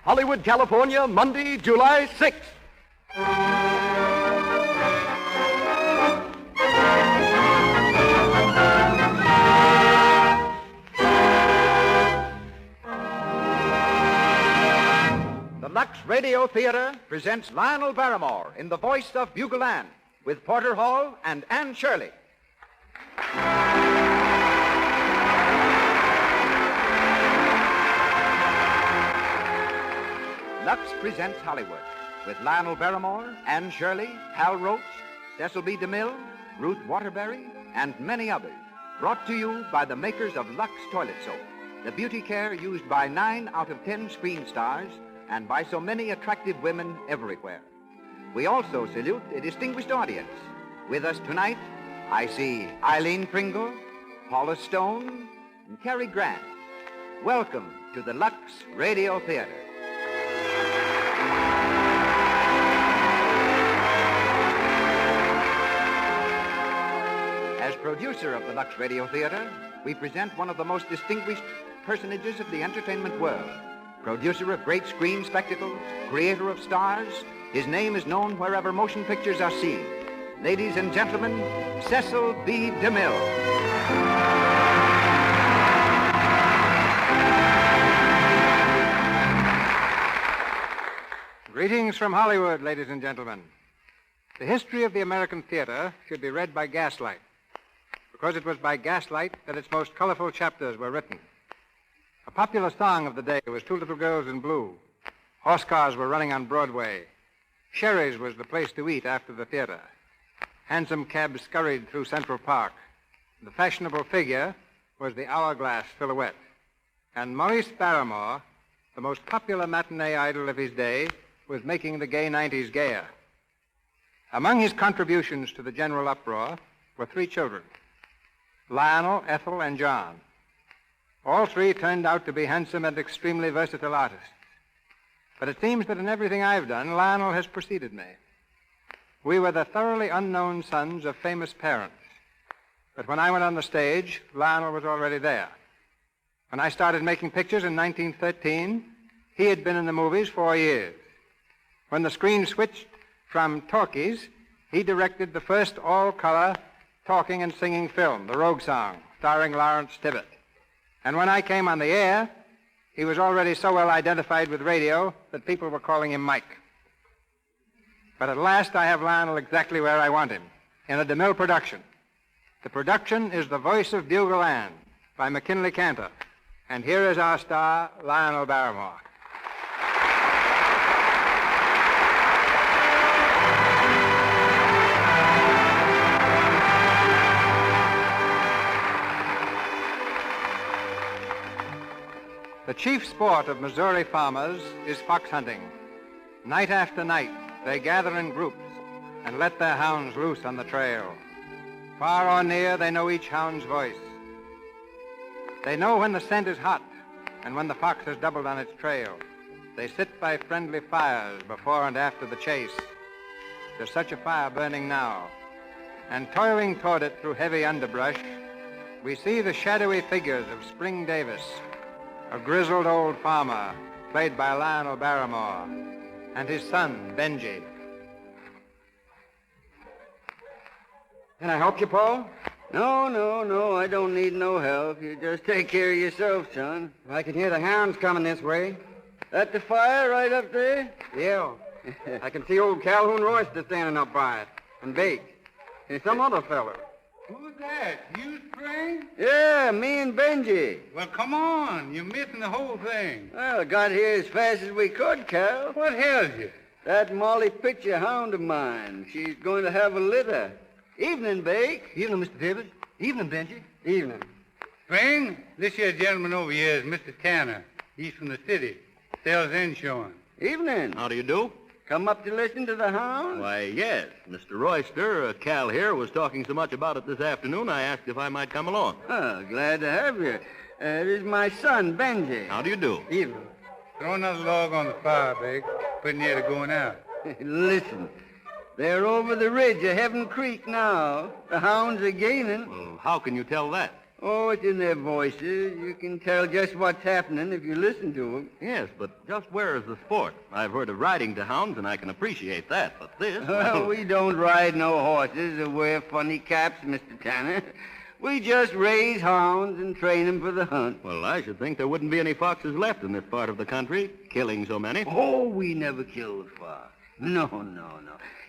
Hollywood, California, Monday, July 6th. The Lux Radio Theatre presents Lionel Barrymore in the Voice of Bugle Ann with Porter Hall and Anne Shirley. Lux presents Hollywood with Lionel Barrymore, Anne Shirley, Hal Roach, Cecil B. DeMille, Ruth Waterbury, and many others. Brought to you by the makers of Lux Toilet Soap, the beauty care used by 9 out of 10 screen stars and by so many attractive women everywhere. We also salute a distinguished audience. With us tonight, I see Eileen Pringle, Paula Stone, and Cary Grant. Welcome to the Lux Radio Theatre. As producer of the Lux Radio Theatre, we present one of the most distinguished personages of the entertainment world. Producer of great screen spectacles, creator of stars, his name is known wherever motion pictures are seen. Ladies and gentlemen, Cecil B. DeMille. Greetings from Hollywood, ladies and gentlemen. The history of the American theater should be read by gaslight, because it was by gaslight that its most colorful chapters were written. A popular song of the day was Two Little Girls in Blue. Horse cars were running on Broadway. Cherishes was the place to eat after the theater. Handsome cabs scurried through Central Park. The fashionable figure was the hourglass silhouette. And Maurice Barrymore, the most popular matinee idol of his day, was making the gay 90s gayer. Among his contributions to the general uproar were 3 children, Lionel, Ethel, and John. All 3 turned out to be handsome and extremely versatile artists. But it seems that in everything I've done, Lionel has preceded me. We were the thoroughly unknown sons of famous parents. But when I went on the stage, Lionel was already there. When I started making pictures in 1913, he had been in the movies 4 years. When the screen switched from talkies, he directed the first all-color talking and singing film, The Rogue Song, starring Lawrence Tibbett. And when I came on the air, he was already so well identified with radio that people were calling him Mike. But at last I have Lionel exactly where I want him, in a DeMille production. The production is The Voice of Bugle Ann by McKinley Cantor. And here is our star, Lionel Barrymore. The chief sport of Missouri farmers is fox hunting. Night after night, they gather in groups and let their hounds loose on the trail. Far or near, they know each hound's voice. They know when the scent is hot and when the fox has doubled on its trail. They sit by friendly fires before and after the chase. There's such a fire burning now. And toiling toward it through heavy underbrush, we see the shadowy figures of Spring Davis, a grizzled old farmer, played by Lionel Barrymore, and his son, Benji. Can I help you, Paul? No, I don't need no help. You just take care of yourself, son. I can hear the hounds coming this way. That the fire right up there? Yeah. I can see old Calhoun Royster standing up by it, and Bake, and some other fellow. Who's that? You, Spring? Yeah, me and Benji. Well, come on. You're missing the whole thing. Well, got here as fast as we could, Cal. What ails you? That Molly Pitcher hound of mine. She's going to have a litter. Evening, Bake. Evening, Mr. David. Evening, Benji. Evening. Spring, this here gentleman over here is Mr. Cantor. He's from the city. Sells insurance. Evening. How do you do? Come up to listen to the hound? Why, yes. Mr. Royster, Cal here, was talking so much about it this afternoon, I asked if I might come along. Oh, glad to have you. This is my son, Benji. How do you do? Evening. Throw another log on the fire, Big. Pretty near to going out. Listen, they're over the ridge of Heaven Creek now. The hounds are gaining. Well, how can you tell that? Oh, it's in their voices. You can tell just what's happening if you listen to them. Yes, but just where is the sport? I've heard of riding to hounds, and I can appreciate that, but this... Well, we don't ride no horses or wear funny caps, Mr. Tanner. We just raise hounds and train them for the hunt. Well, I should think there wouldn't be any foxes left in this part of the country, killing so many. Oh, we never kill the fox. No.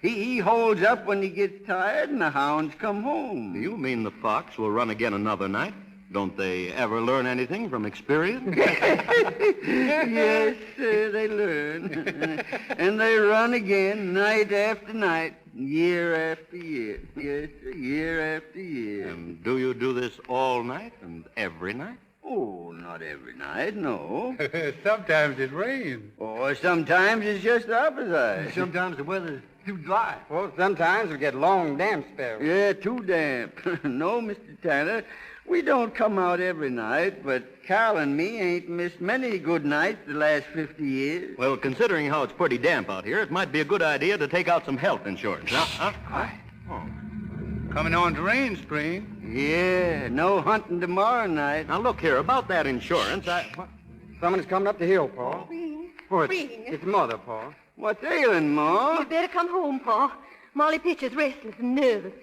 He holds up when he gets tired, and the hounds come home. Do you mean the fox will run again another night? Don't they ever learn anything from experience? Yes, sir, they learn. And they run again night after night, year after year. Yes, sir, year after year. And do you do this all night and every night? Oh, not every night, no. Sometimes it rains. Or sometimes it's just the opposite. Sometimes the weather's too dry. Well, sometimes we get long damp spells. Yeah, too damp. No, Mr. Tanner, we don't come out every night, but Cal and me ain't missed many good nights the last 50 years. Well, considering how it's pretty damp out here, it might be a good idea to take out some health insurance. Coming on to rain, Spring. Yeah, no hunting tomorrow night. Now, look here, about that insurance, Someone's coming up the hill, Paul. Spring. Oh, Spring. it's Mother, Paul. What's ailing, Ma? You better come home, Pa. Molly Pitcher's restless and nervous.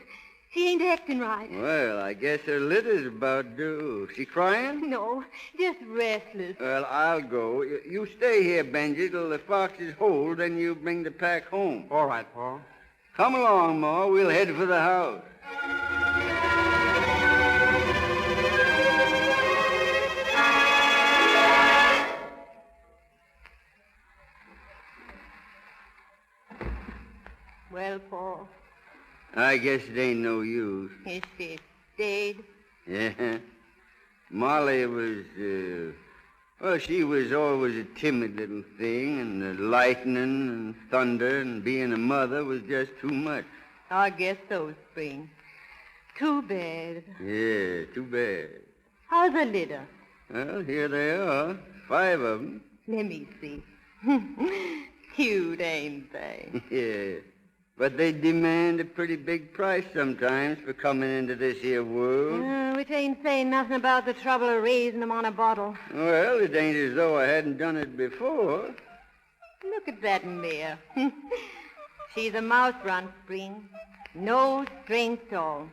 She ain't acting right. Well, I guess her litter's about due. She crying? No, just restless. Well, I'll go. You stay here, Benji, till the foxes hold, then you bring the pack home. All right, Paul. Come along, Ma. We'll head for the house. Well, Paul, I guess it ain't no use. is she stayed? Yeah. Molly was, well, she was always a timid little thing, and the lightning and thunder and being a mother was just too much. I guess so, Spring. Too bad. Yeah, too bad. How's the litter? Well, here they are, 5 of them. Let me see. Cute, ain't they? Yeah. But they demand a pretty big price sometimes for coming into this here world. Which ain't saying nothing about the trouble of raising them on a bottle. Well, it ain't as though I hadn't done it before. Look at that mare. She's a mouse run, Spring. No strength at all.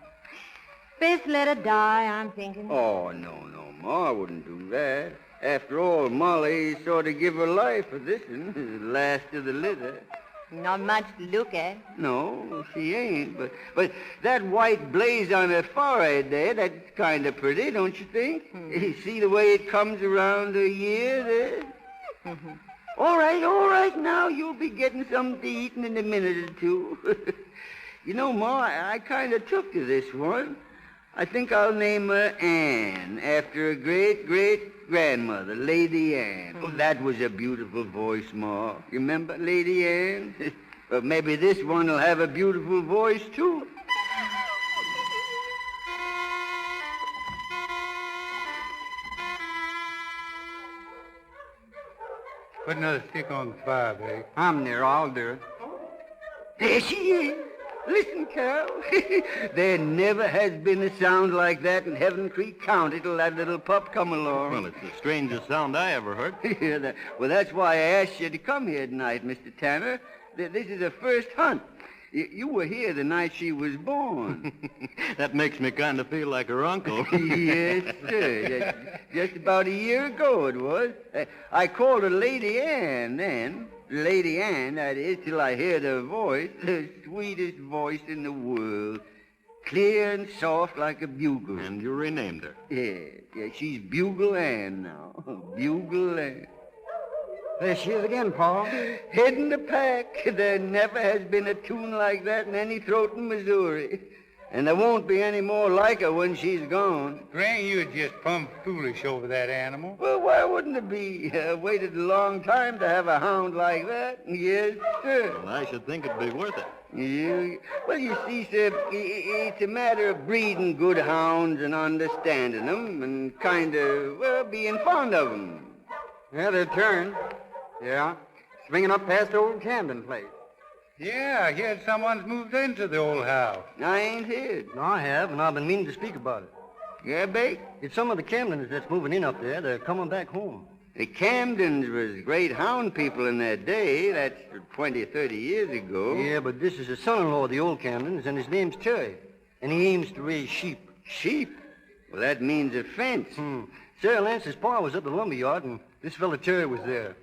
Best let her die, I'm thinking. Oh, no, Ma, I wouldn't do that. After all, Molly sort of give her life for this one, the last of the litter. Not much to look at. No, she ain't. But that white blaze on her forehead there, that's kind of pretty, don't you think? You see the way it comes around her ear there? All right, now you'll be getting something to eat in a minute or two. You know, Ma, I kind of took to this one. I think I'll name her Anne, after a great-great-grandmother, Lady Anne. Oh, that was a beautiful voice, Ma. You remember Lady Anne? But maybe this one will have a beautiful voice, too. Put another stick on the fire, babe. I'm near. I'll do it. There she is. Listen, Carol. There never has been a sound like that in Heaven Creek County till that little pup come along. Well, it's the strangest sound I ever heard. Yeah, well, that's why I asked you to come here tonight, Mr. Tanner. This is the first hunt. You were here the night she was born. That makes me kind of feel like her uncle. Yes, sir. Just about a year ago it was. I called her Lady Anne then. Lady Anne, that is, till I heard her voice, the sweetest voice in the world. Clear and soft like a bugle. And you renamed her. Yeah, she's Bugle Ann now. Bugle Ann. There she is again, Paul. Heading the pack. There never has been a tune like that in any throat in Missouri. And there won't be any more like her when she's gone. Spring, you're just plumb foolish over that animal. Well, why wouldn't it be? I waited a long time to have a hound like that. Yes, sir. Well, I should think it'd be worth it. Well, you see, sir, it's a matter of breeding good hounds and understanding them and kind of, well, being fond of them. Yeah, their turn. Yeah. Swinging up past old Camden place. Yeah, I heard someone's moved into the old house. I ain't heard. No, I have, and I've been meaning to speak about it. Yeah, Bake? It's some of the Camdens that's moving in up there. They're coming back home. The Camdens was great hound people in their day. That's 20, 30 years ago. Yeah, but this is the son-in-law of the old Camdens, and his name's Terry. And he aims to raise sheep. Sheep? Well, that means a fence. Sarah Lance's pa was at the lumber yard, and this fella Terry was there.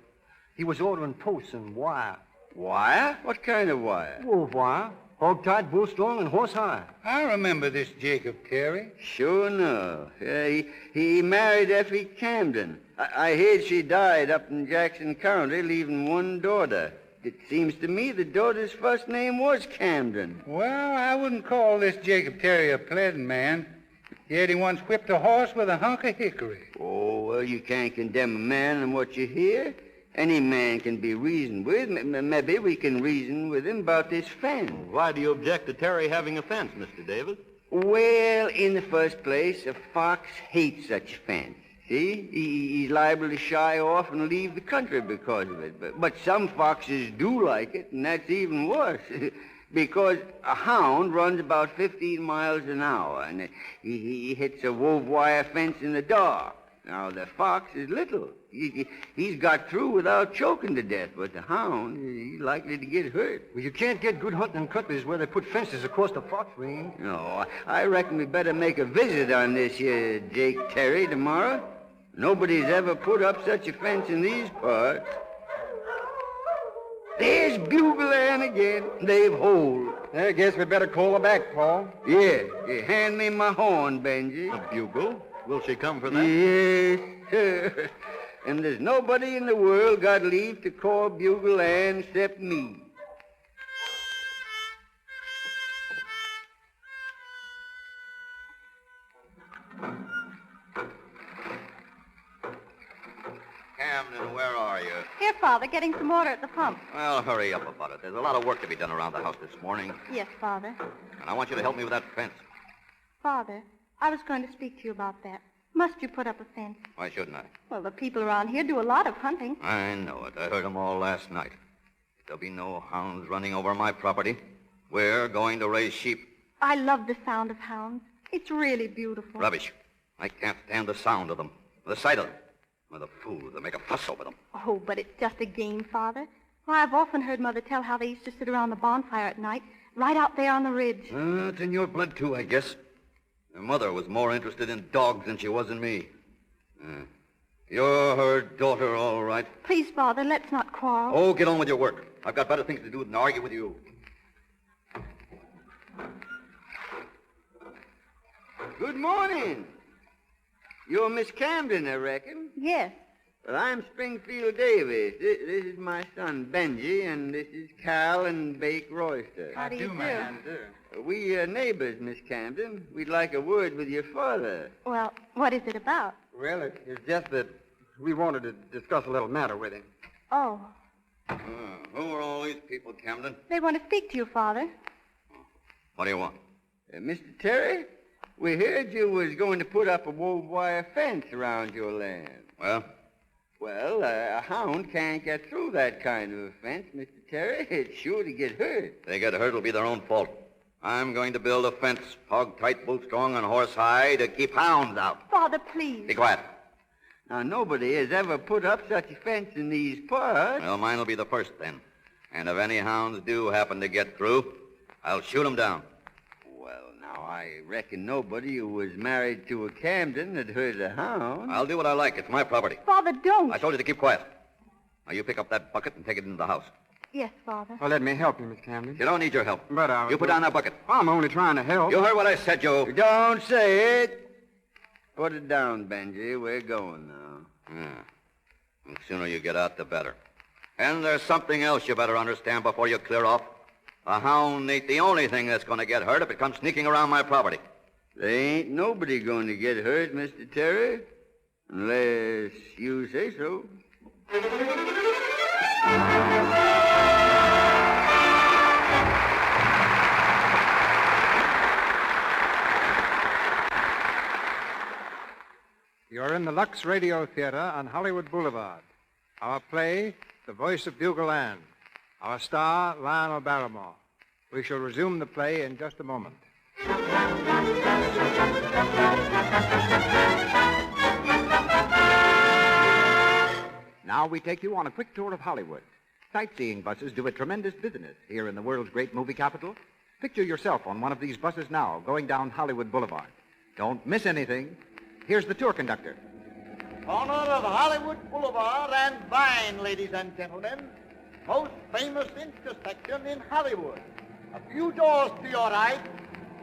He was ordering posts and wire. Wire? What kind of wire? Wolf wire. Hog-tied, bull-strung, and horse-high. I remember this Jacob Terry. Sure enough. He married Effie Camden. I heard she died up in Jackson County, leaving one daughter. It seems to me the daughter's first name was Camden. Well, I wouldn't call this Jacob Terry a pleasant man. Yet he once whipped a horse with a hunk of hickory. Oh, well, you can't condemn a man on what you hear. Any man can be reasoned with. Maybe we can reason with him about this fence. Why do you object to Terry having a fence, Mr. Davis? Well, in the first place, a fox hates such a fence. See? He's liable to shy off and leave the country because of it. But some foxes do like it, and that's even worse. Because a hound runs about 15 miles an hour, and he hits a wove wire fence in the dark. Now, the fox is little. He's got through without choking to death, but the hound, he's likely to get hurt. Well, you can't get good hunting in countries where they put fences across the fox range. No, I reckon we better make a visit on this here Jake Terry tomorrow. Nobody's ever put up such a fence in these parts. There's Bugle Ann again. They've holed. I guess we better call her back, Paul. Yeah, hand me my horn, Benji. A bugle? Will she come for that? Yes, sir. And there's nobody in the world got leave to call Bugle Ann except me. Camden, where are you? Here, Father, getting some water at the pump. Well, hurry up about it. There's a lot of work to be done around the house this morning, Yes, Father. and I want you to help me with that fence. Father, I was going to speak to you about that. Must you put up a fence? Why shouldn't I? Well, the people around here do a lot of hunting. I know it. I heard them all last night. There'll be no hounds running over my property. We're going to raise sheep. I love the sound of hounds. It's really beautiful. Rubbish. I can't stand the sound of them, the sight of them, or the fools that make a fuss over them. Oh, but it's just a game, Father. Why, I've often heard Mother tell how they used to sit around the bonfire at night, right out there on the ridge. It's in your blood, too, I guess. Your mother was more interested in dogs than she was in me. You're her daughter, all right. Please, Father, let's not quarrel. Oh, get on with your work. I've got better things to do than argue with you. Good morning. You're Miss Camden, I reckon. Yes. Well, I'm Springfield Davis. This is my son, Benji, and this is Cal and Bake Royster. How do you do? We are neighbors, Miss Camden. We'd like a word with your father. Well, what is it about? Well, it's just that we wanted to discuss a little matter with him. Oh, Who are all these people, Camden? they want to speak to you, Father. What do you want? Mr. Terry, we heard you was going to put up a wove wire fence around your land. Well? Well, a hound can't get through that kind of a fence, Mr. Terry. It's sure to get hurt. If they get hurt, it'll be their own fault. I'm going to build a fence, hog-tight, bull-strong, and horse-high, to keep hounds out. Father, please. Be quiet. Now, nobody has ever put up such a fence in these parts. Well, mine will be the first, then. And if any hounds do happen to get through, I'll shoot them down. Well, now, I reckon nobody who was married to a Camden had hurt a hound. I'll do what I like. It's my property. Father, don't. I told you to keep quiet. Now, you pick up that bucket and take it into the house. Yes, Father. Well, let me help you, Miss Camden. You don't need your help. But I was... You put down that bucket. I'm only trying to help. You heard what I said, Joe. Don't say it. Put it down, Benji. We're going now. Yeah. The sooner you get out, the better. And there's something else you better understand before you clear off. A hound ain't the only thing that's going to get hurt if it comes sneaking around my property. There ain't nobody going to get hurt, Mr. Terry, unless you say so. You're in the Lux Radio Theatre on Hollywood Boulevard. Our play, The Voice of Bugle Ann. Our star, Lionel Barrymore. We shall resume the play in just a moment. Now we take you on a quick tour of Hollywood. Sightseeing buses do a tremendous business here in the world's great movie capital. Picture yourself on one of these buses now, going down Hollywood Boulevard. Don't miss anything. Here's the tour conductor. Corner of Hollywood Boulevard and Vine, ladies and gentlemen. Most famous intersection in Hollywood. A few doors to your right,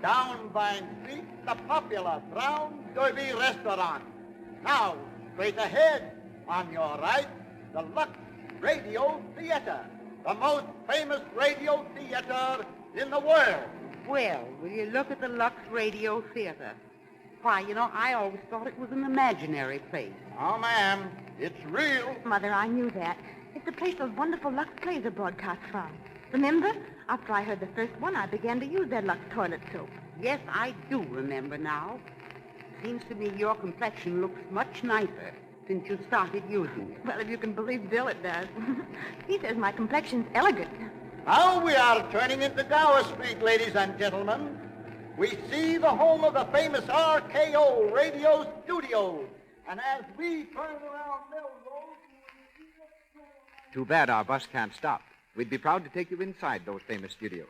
down Vine Street, the popular Brown Derby Restaurant. Now, straight ahead, on your right, the Lux Radio Theatre, the most famous radio theater in the world. Well, will you look at the Lux Radio Theatre? Why, I always thought it was an imaginary place. Oh, ma'am, it's real. Mother, I knew that. It's the place those wonderful Lux plays are broadcast from. Remember? After I heard the first one, I began to use their Lux toilet soap. Yes, I do remember now. Seems to me your complexion looks much nicer since you started using it. Well, if you can believe Bill, it does. He says my complexion's elegant. Now we are turning into Gower Street, ladies and gentlemen. We see the home of the famous RKO Radio Studios. And as we turn around Melrose... Too bad our bus can't stop. We'd be proud to take you inside those famous studios.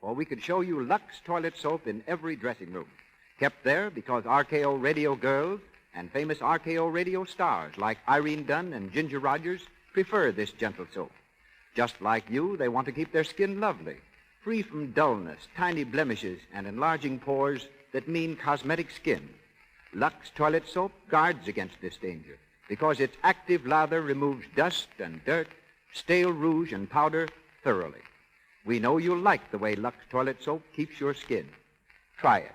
Or we could show you Lux toilet soap in every dressing room. Kept there because RKO radio girls and famous RKO radio stars like Irene Dunn and Ginger Rogers prefer this gentle soap. Just like you, they want to keep their skin lovely, free from dullness, tiny blemishes, and enlarging pores that mean cosmetic skin. Lux toilet soap guards against this danger because its active lather removes dust and dirt, stale rouge and powder thoroughly. We know you'll like the way Lux toilet soap keeps your skin. Try it.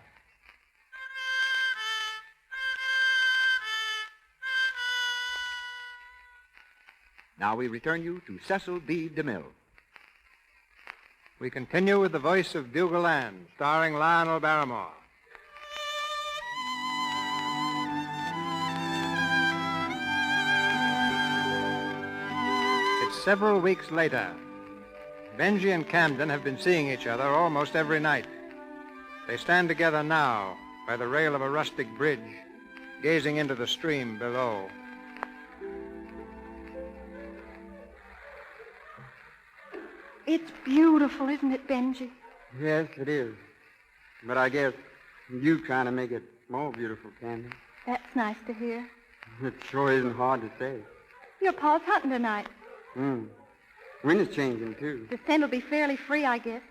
Now we return you to Cecil B. DeMille. We continue with the Voice of Bugle Ann, starring Lionel Barrymore. It's several weeks later. Benji and Camden have been seeing each other almost every night. They stand together now by the rail of a rustic bridge, gazing into the stream below. It's beautiful, isn't it, Benji? Yes, it is. But I guess you kind of make it more beautiful, Candy. That's nice to hear. It sure isn't hard to say. Your pa's hunting tonight. Wind is changing, too. The scent will be fairly free, I guess.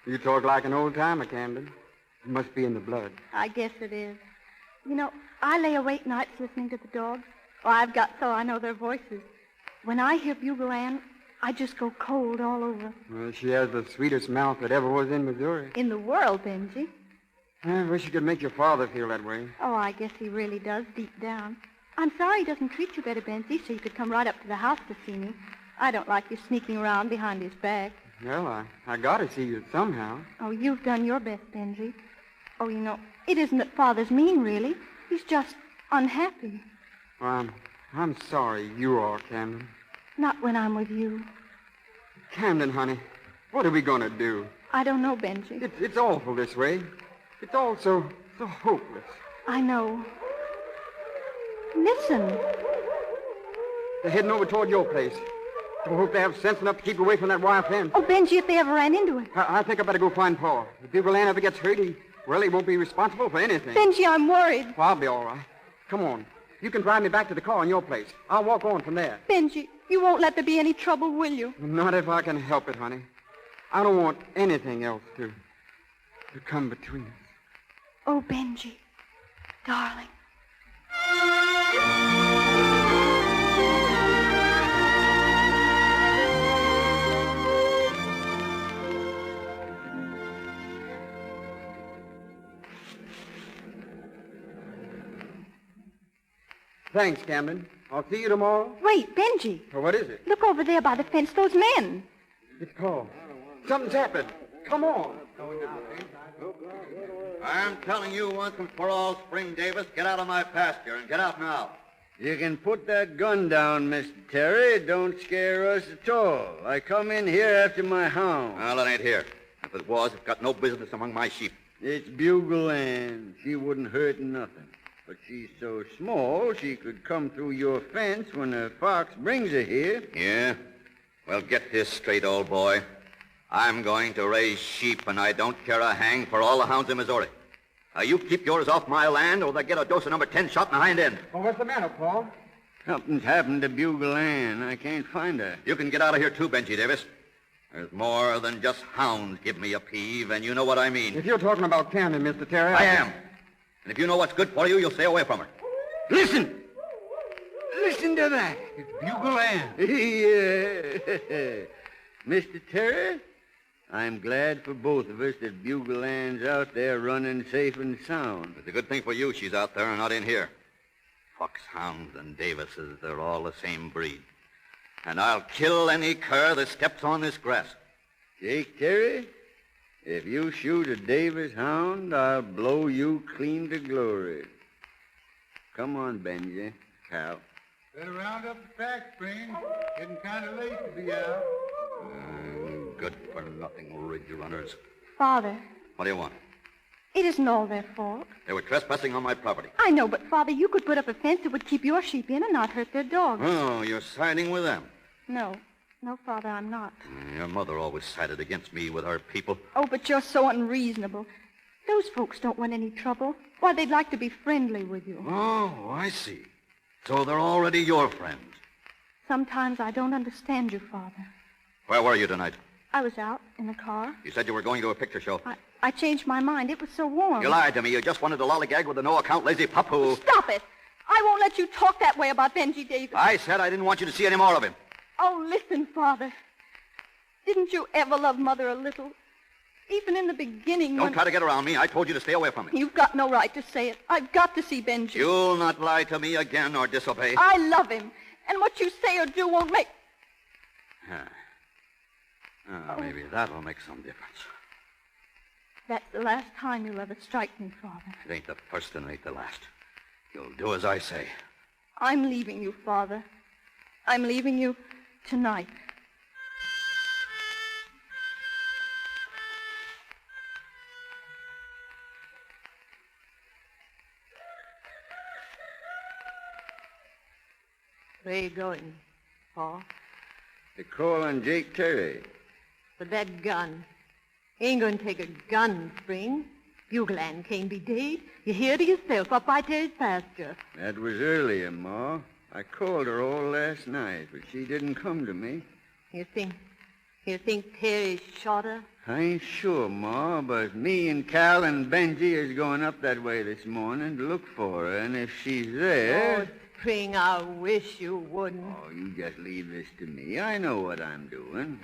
You talk like an old-timer, Camden. It must be in the blood. I guess it is. I lay awake nights listening to the dogs. Oh, I've got so I know their voices. When I hear Bugle Ann, I just go cold all over. Well, she has the sweetest mouth that ever was in Missouri. In the world, Benji. I wish you could make your father feel that way. Oh, I guess he really does deep down. I'm sorry he doesn't treat you better, Benji, so you could come right up to the house to see me. I don't like you sneaking around behind his back. Well, I gotta see you somehow. Oh, you've done your best, Benji. Oh, it isn't that Father's mean, really. He's just unhappy. Well, I'm sorry you are, Camden. Not when I'm with you. Camden, honey, what are we going to do? I don't know, Benji. It's awful this way. It's all so hopeless. I know. Listen. They're heading over toward your place. I hope they have sense enough to keep away from that wire fence. Oh, Benji, if they ever ran into it. I think I better go find Pa. If Bugle Ann ever gets hurt, he won't be responsible for anything. Benji, I'm worried. Well, I'll be all right. Come on. You can drive me back to the car in your place. I'll walk on from there. Benji, you won't let there be any trouble, will you? Not if I can help it, honey. I don't want anything else to come between us. Oh, Benji, darling. Thanks, Camden. I'll see you tomorrow. Wait, Benji. Well, what is it? Look over there by the fence, those men. It's Paul. Something's happened. Come on. I'm telling you once and for all, Spring Davis, get out of my pasture and get out now. You can put that gun down, Mr. Terry. It don't scare us at all. I come in here after my hound. Well, it ain't here. If it was, it's got no business among my sheep. It's Bugle Ann. She wouldn't hurt nothing. But she's so small she could come through your fence when a fox brings her here. Yeah? Well, get this straight, old boy. I'm going to raise sheep, and I don't care a hang for all the hounds in Missouri. Now, you keep yours off my land, or they'll get a dose of number 10 shot in the hind end. Well, what's the matter, Paul? Something's happened to Bugle Ann. I can't find her. You can get out of here, too, Benji Davis. There's more than just hounds give me a peeve, and you know what I mean. If you're talking about Candy, Mr. Terry... I am. And if you know what's good for you, you'll stay away from her. Listen! Listen to that. It's Bugle Ann. Yeah. Mr. Terry, I'm glad for both of us that Bugle Ann's out there running safe and sound. It's a good thing for you she's out there and not in here. Foxhounds and Davises, they're all the same breed. And I'll kill any cur that steps on this grass. Jake Terry, if you shoot a Davis hound, I'll blow you clean to glory. Come on, Benji. Cal. Better round up the track, Spring. Getting kind of late to be out. Good-for-nothing ridge runners. Father, What do you want? it isn't all their fault. They were trespassing on my property. I know, but, Father, you could put up a fence that would keep your sheep in and not hurt their dogs. Oh, you're siding with them. No, Father, I'm not. Your mother always sided against me with her people. Oh, but you're so unreasonable. Those folks don't want any trouble. Why, they'd like to be friendly with you. Oh, I see. So they're already your friends. Sometimes I don't understand you, Father. Where were you tonight? I was out in the car. You said you were going to a picture show. I changed my mind. It was so warm. You lied to me. You just wanted to lollygag with a no-account lazy pup who... Stop it! I won't let you talk that way about Benji Davis. I said I didn't want you to see any more of him. Oh, listen, Father. Didn't you ever love Mother a little? Even in the beginning Don't try to get around me. I told you to stay away from me. You've got no right to say it. I've got to see Benji. You'll not lie to me again or disobey. I love him. And what you say or do won't make... Maybe that'll make some difference. That's the last time you'll ever strike me, Father. It ain't the first and it ain't the last. You'll do as I say. I'm leaving you, Father. I'm leaving you tonight. Where are you going, Paul? To call on Jake Terry. With that gun. Ain't going to take a gun, Spring. Bugle Ann can't be dead. You hear it yourself up by Terry's pasture. That was earlier, Ma. I called her all last night, but she didn't come to me. You think Terry shot her? I ain't sure, Ma, but me and Cal and Benji is going up that way this morning to look for her, and if she's there... Oh, Spring, I wish you wouldn't. Oh, you just leave this to me. I know what I'm doing.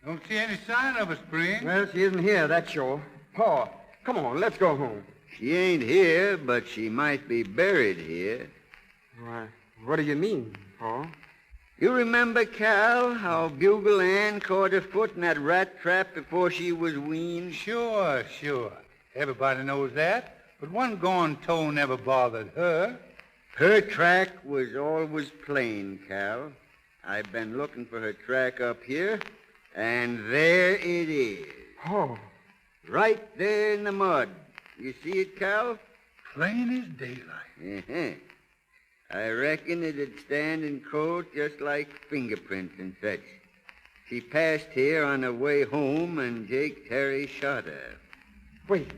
Don't see any sign of her, Spring. Well, she isn't here, that's sure. Paul, come on, let's go home. She ain't here, but she might be buried here. Why, what do you mean, Paul? You remember, Cal, how Bugle Ann caught her foot in that rat trap before she was weaned? Sure. Everybody knows that. But one gone toe never bothered her. Her track was always plain, Cal. I've been looking for her track up here, and there it is. Oh. Right there in the mud. You see it, Cal? Plain as daylight. Uh-huh. I reckon it'd stand in court just like fingerprints and such. She passed here on her way home, and Jake Terry shot her. Wait,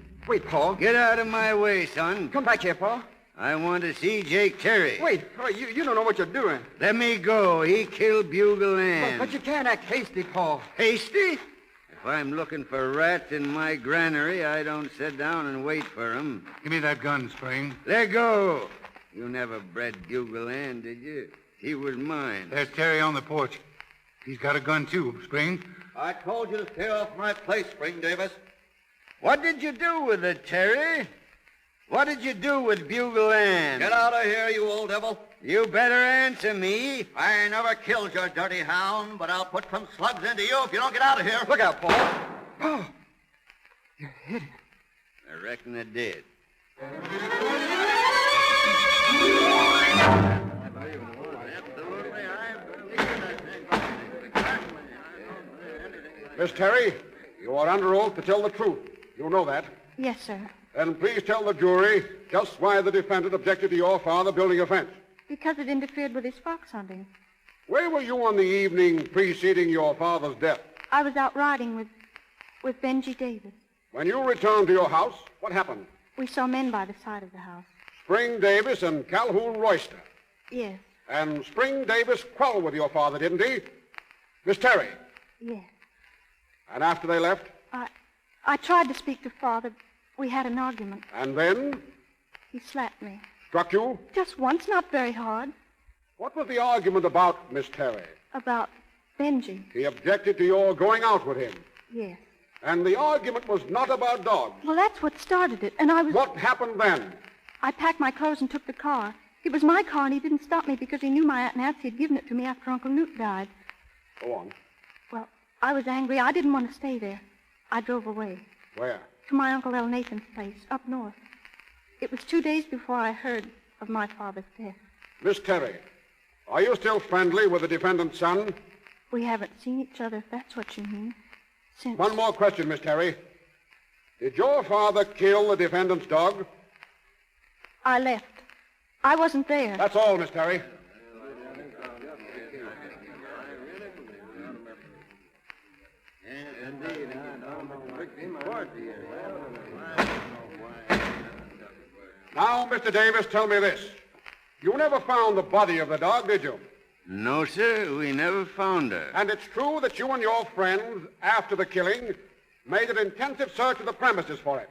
Paul. Get out of my way, son. Come back here, Paul. I want to see Jake Terry. Wait, you don't know what you're doing. Let me go. He killed Bugle Ann. But you can't act hasty, Paul. Hasty? If I'm looking for rats in my granary, I don't sit down and wait for 'em. Give me that gun, Spring. Let go. You never bred Bugle Ann, did you? He was mine. There's Terry on the porch. He's got a gun, too, Spring. I told you to stay off my place, Spring Davis. What did you do with it, Terry? What did you do with Bugle Ann? Get out of here, you old devil. You better answer me. I never killed your dirty hound, but I'll put some slugs into you if you don't get out of here. Look out, Paul. Oh, you hit it. I reckon I did. Miss Terry, you are under oath to tell the truth. You know that. Yes, sir. Then please tell the jury just why the defendant objected to your father building a fence. Because it interfered with his fox hunting. Where were you on the evening preceding your father's death? I was out riding with Benji Davis. When you returned to your house, what happened? We saw men by the side of the house. Spring Davis and Calhoun Royster. Yes. And Spring Davis quarreled with your father, didn't he? Miss Terry? Yes. And after they left? I tried to speak to Father. We had an argument. And then? He slapped me. Struck you? Just once, not very hard. What was the argument about, Miss Terry? About Benji. He objected to your going out with him. Yes. And the argument was not about dogs. Well, that's what started it, and I was... What happened then? I packed my clothes and took the car. It was my car, and he didn't stop me because he knew my Aunt Nancy had given it to me after Uncle Newt died. Go on. Well, I was angry. I didn't want to stay there. I drove away. Where? To my Uncle L. Nathan's place, up north. It was 2 days before I heard of my father's death. Miss Terry, are you still friendly with the defendant's son? We haven't seen each other, if that's what you mean. Since... One more question, Miss Terry. Did your father kill the defendant's dog? I left. I wasn't there. That's all, Miss Terry. Now, Mr. Davis, tell me this. You never found the body of the dog, did you? No, sir. We never found her. And it's true that you and your friends, after the killing, made an intensive search of the premises for it.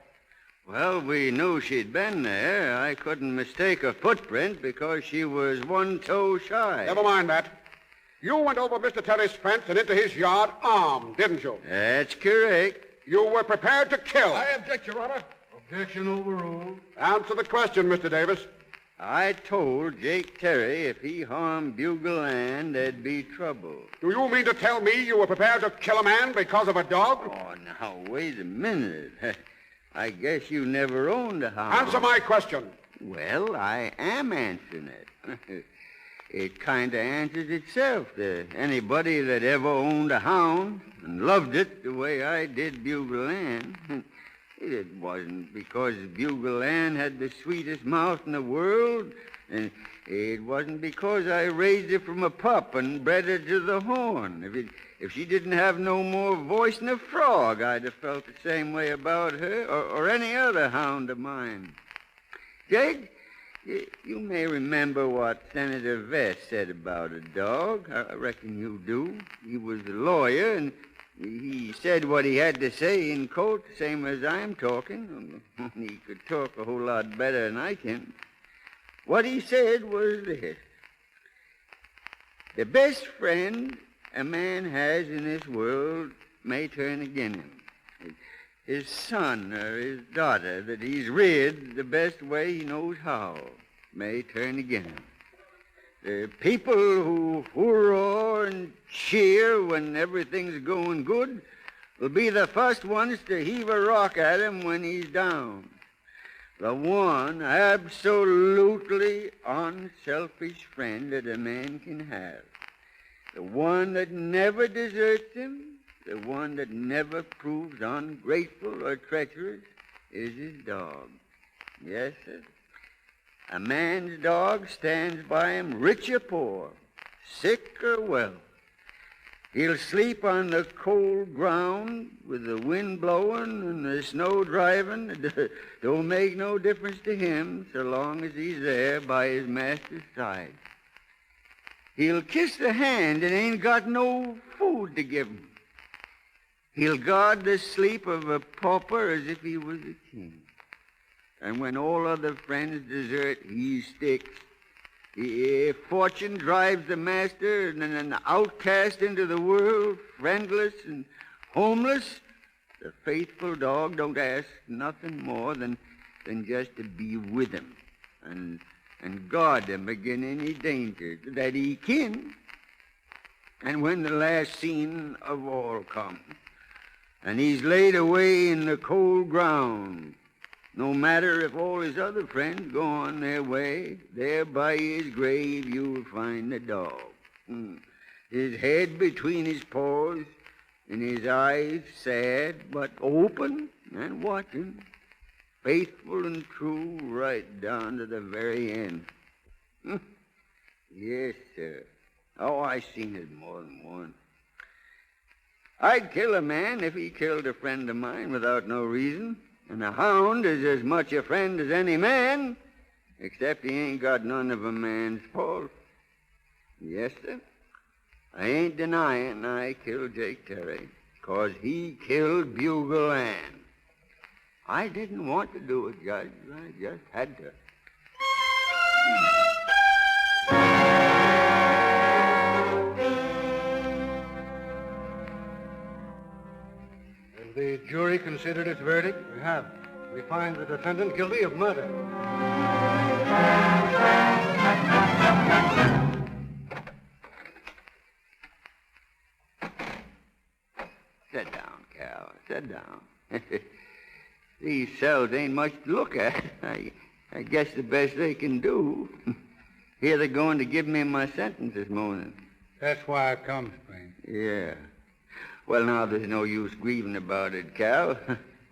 Well, we knew she'd been there. I couldn't mistake her footprint because she was one toe shy. Never mind that. You went over Mr. Terry's fence and into his yard armed, didn't you? That's correct. You were prepared to kill. I object, Your Honor. Objection overruled. Answer the question, Mr. Davis. I told Jake Terry if he harmed Bugle Ann, there'd be trouble. Do you mean to tell me you were prepared to kill a man because of a dog? Oh, now, wait a minute. I guess you never owned a hound. Answer my question. Well, I am answering it. It kind of answers itself to anybody that ever owned a hound and loved it the way I did Bugle Ann. It wasn't because Bugle Ann had the sweetest mouth in the world, and it wasn't because I raised her from a pup and bred her to the horn. If she didn't have no more voice than a frog, I'd have felt the same way about her or any other hound of mine. Jake, you may remember what Senator Vest said about a dog. I reckon you do. He was a lawyer, and he said what he had to say in court, the same as I'm talking. He could talk a whole lot better than I can. What he said was this. The best friend a man has in this world may turn against him. His son or his daughter that he's reared the best way he knows how may turn against him. The people who hoorah and cheer when everything's going good will be the first ones to heave a rock at him when he's down. The one absolutely unselfish friend that a man can have. The one that never deserts him, the one that never proves ungrateful or treacherous, is his dog. Yes, sir. A man's dog stands by him rich or poor, sick or well. He'll sleep on the cold ground with the wind blowing and the snow driving. It don't make no difference to him so long as he's there by his master's side. He'll kiss the hand that ain't got no food to give him. He'll guard the sleep of a pauper as if he was a king. And when all other friends desert, he sticks. If fortune drives the master and an outcast into the world, friendless and homeless, the faithful dog don't ask nothing more than just to be with him and guard him against any danger that he can. And when the last scene of all comes, and he's laid away in the cold ground, no matter if all his other friends go on their way, there by his grave you'll find the dog. His head between his paws, and his eyes sad but open and watching, faithful and true right down to the very end. Yes, sir. Oh, I seen it more than once. I'd kill a man if he killed a friend of mine without no reason, and a hound is as much a friend as any man, except he ain't got none of a man's fault. Yes, sir. I ain't denying I killed Jake Terry, 'cause he killed Bugle Ann. I didn't want to do it, Judge. I just had to. Has the jury considered its verdict? We have. We find the defendant guilty of murder. Sit down, Cal. Sit down. These cells ain't much to look at. I guess the best they can do. Here they're going to give me my sentence this morning. That's why I come, Spring. Yeah. Well, now, there's no use grieving about it, Cal.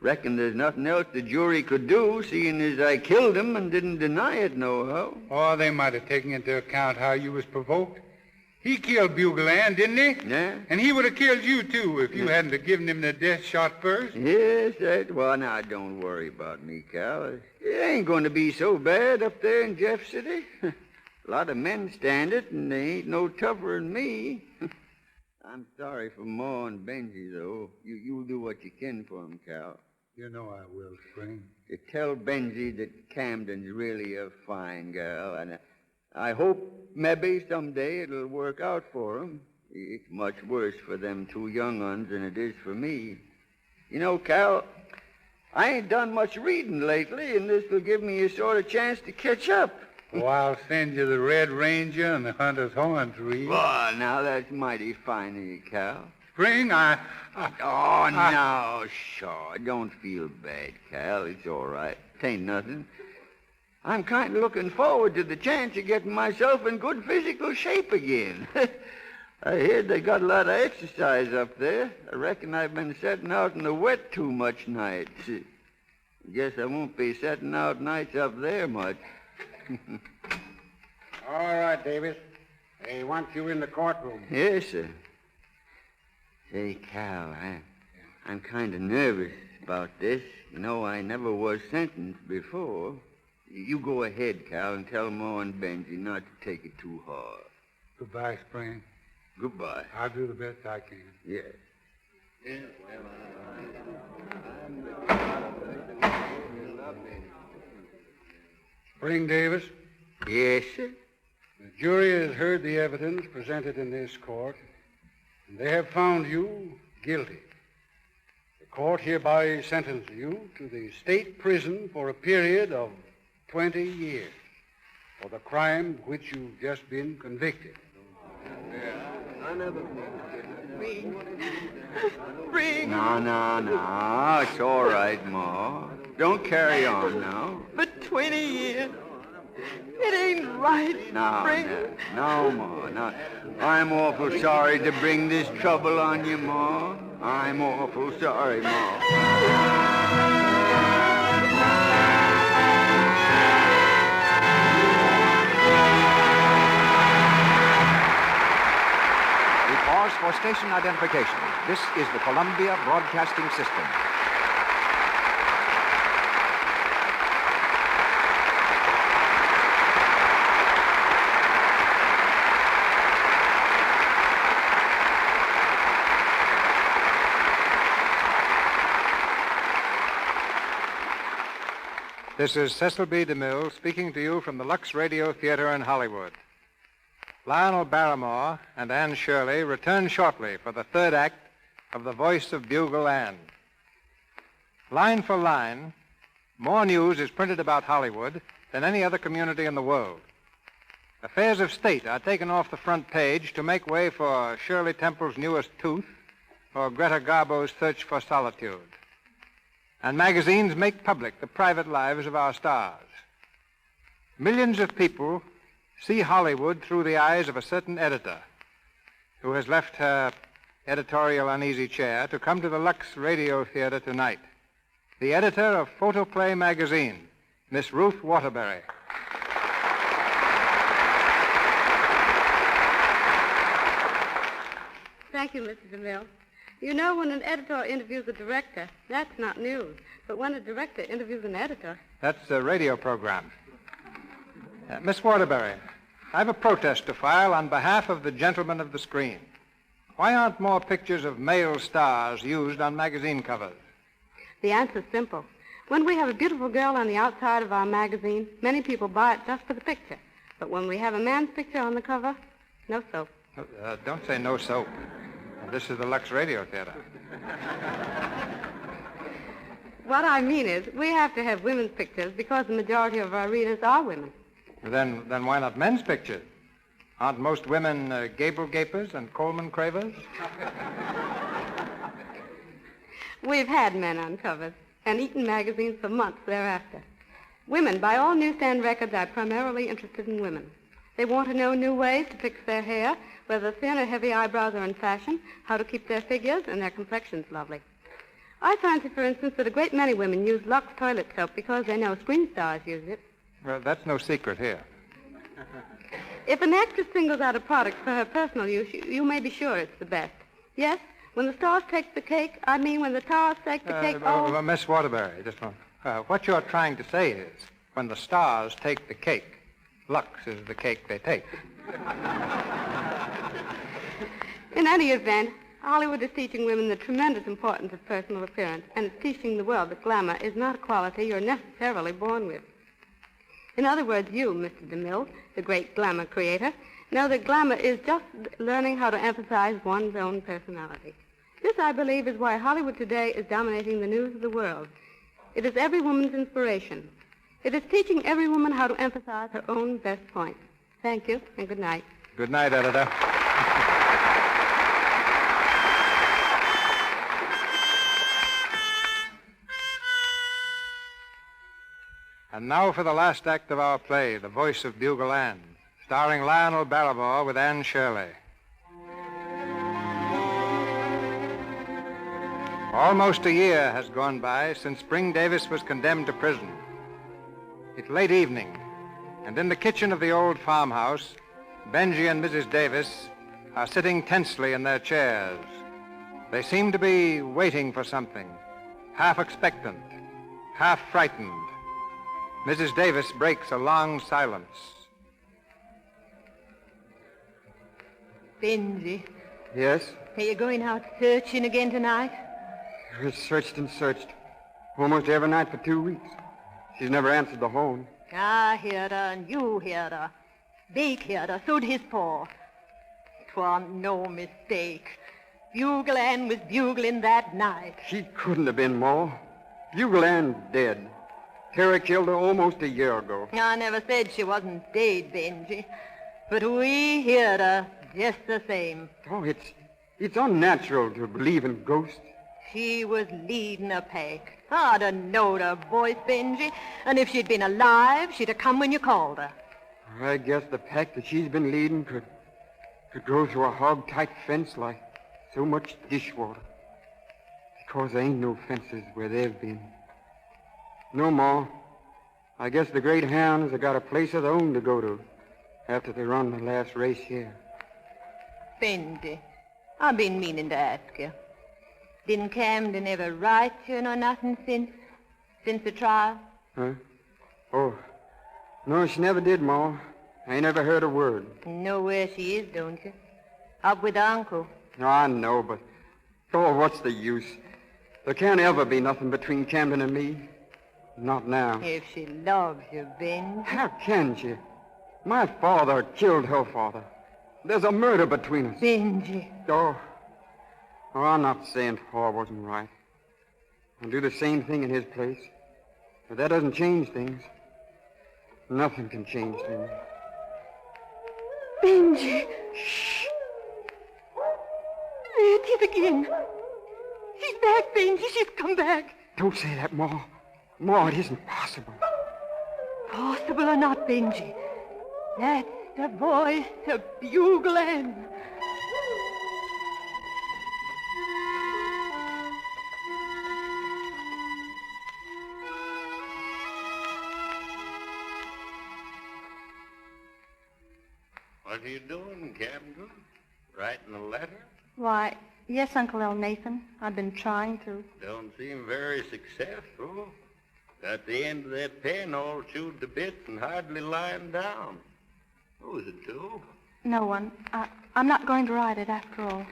Reckon there's nothing else the jury could do, seeing as I killed him and didn't deny it nohow. Oh, they might have taken into account how you was provoked. He killed Bugle Ann, didn't he? Yeah. And he would have killed you, too, if you hadn't have given him the death shot first. Yes, well, now, don't worry about me, Cal. It ain't going to be so bad up there in Jeff City. A lot of men stand it, and they ain't no tougher than me. I'm sorry for Ma and Benji, though. You'll do what you can for him, Cal. You know I will, Spring. You tell Benji that Camden's really a fine girl, and I hope maybe someday it'll work out for him. It's much worse for them two young uns than it is for me. You know, Cal, I ain't done much reading lately, and this will give me a sort of chance to catch up. Oh, I'll send you the Red Ranger and the Hunter's Horn to read. Oh, now that's mighty fine of you, Cal. Spring, no, sure. Don't feel bad, Cal. It's all right. It ain't nothing. I'm kind of looking forward to the chance of getting myself in good physical shape again. I heard they got a lot of exercise up there. I reckon I've been setting out in the wet too much nights. Guess I won't be setting out nights up there much. All right, Davis. They want you in the courtroom. Yes, sir. Say, Cal, I'm kind of nervous about this. You know, I never was sentenced before. You go ahead, Cal, and tell Ma and Benji not to take it too hard. Goodbye, Spring. Goodbye. I'll do the best I can. Yes. Spring Davis? Yes, sir? The jury has heard the evidence presented in this court, and they have found you guilty. The court hereby sentences you to the state prison for a period of 20 years for the crime of which you've just been convicted. Spring. No. It's all right, Ma. Don't carry on now. But 20 years. It ain't right, No, Spring. no, Ma. No. I'm awful sorry to bring this trouble on you, Ma. I'm awful sorry, Ma. Pause for station identification. This is the Columbia Broadcasting System. This is Cecil B. DeMille speaking to you from the Lux Radio Theatre in Hollywood. Lionel Barrymore and Anne Shirley return shortly for the third act of The Voice of Bugle Ann. Line for line, more news is printed about Hollywood than any other community in the world. Affairs of state are taken off the front page to make way for Shirley Temple's newest tooth or Greta Garbo's search for solitude. And magazines make public the private lives of our stars. Millions of people see Hollywood through the eyes of a certain editor who has left her editorial uneasy chair, to come to the Lux Radio Theatre tonight. The editor of Photoplay magazine, Miss Ruth Waterbury. Thank you, Mr. DeMille. You know, when an editor interviews a director, that's not news. But when a director interviews an editor... That's a radio program. Miss Waterbury, I have a protest to file on behalf of the gentlemen of the screen. Why aren't more pictures of male stars used on magazine covers? The answer's simple. When we have a beautiful girl on the outside of our magazine, many people buy it just for the picture. But when we have a man's picture on the cover, no soap. Don't say no soap. This is the Lux Radio Theatre. What I mean is, we have to have women's pictures because the majority of our readers are women. Then why not men's pictures? Aren't most women Gable Gapers and Coleman Cravers? We've had men on covers and eaten magazines for months thereafter. Women, by all newsstand records, are primarily interested in women. They want to know new ways to fix their hair, whether thin or heavy eyebrows are in fashion, how to keep their figures and their complexions lovely. I fancy, for instance, that a great many women use Lux toilet soap because they know screen stars use it. Well, that's no secret here. If an actress singles out a product for her personal use, you may be sure it's the best. Yes, when the stars take the cake, I mean when the stars take the cake, Miss Waterbury, just one. What you're trying to say is, when the stars take the cake, Lux is the cake they take. In any event, Hollywood is teaching women the tremendous importance of personal appearance, and it's teaching the world that glamour is not a quality you're necessarily born with. In other words, you, Mr. DeMille, the great glamour creator, know that glamour is just learning how to emphasize one's own personality. This, I believe, is why Hollywood today is dominating the news of the world. It is every woman's inspiration. It is teaching every woman how to emphasize her own best points. Thank you, and good night. Good night, editor. And now for the last act of our play, The Voice of Bugle Ann, starring Lionel Barrymore with Anne Shirley. Almost a year has gone by since Spring Davis was condemned to prison. It's late evening, and in the kitchen of the old farmhouse, Benji and Mrs. Davis are sitting tensely in their chairs. They seem to be waiting for something, half expectant, half frightened. Mrs. Davis breaks a long silence. Benji, Yes? are you going out searching again tonight? We've searched and searched. Almost every night for 2 weeks. She's never answered the phone. I heard her, and you heard her. Bake heard her, so'd his paw. 'Twan't no mistake. Bugle Ann was bugling that night. She couldn't have been more. Bugle Ann's dead. Terry killed her almost a year ago. I never said she wasn't dead, Benji. But we heard her just the same. Oh, it's unnatural to believe in ghosts. She was leading a pack. I'd have knowed her voice, Benji. And if she'd been alive, she'd have come when you called her. I guess the pack that she's been leading could go through a hog-tight fence like so much dishwater. Because there ain't no fences where they've been. No more. I guess the great hounds have got a place of their own to go to after they run the last race here. Benji, I've been meaning to ask you. Didn't Camden ever write you nor nothing since the trial? Huh? Oh, no, she never did, Ma. I ain't never heard a word. You know where she is, don't you? Up with Uncle. No, I know, but... Oh, what's the use? There can't ever be nothing between Camden and me. Not now. If she loves you, Benji. How can she? My father killed her father. There's a murder between us. Benji. Oh, I'm not saying Thor wasn't right. I'll do the same thing in his place. But that doesn't change things. Nothing can change things. Benji. Shh. There it is again. She's back, Benji. She's come back. Don't say that, Ma. Ma, it isn't possible. Possible or not, Benji, that's the voice of Bugle Ann. What are you doing, Camden? Writing a letter? Why, yes, Uncle L. Nathan. I've been trying to. Don't seem very successful. Got the end of that pen all chewed to bits and hardly lying down. Who is it to? No one. I'm not going to write it after all.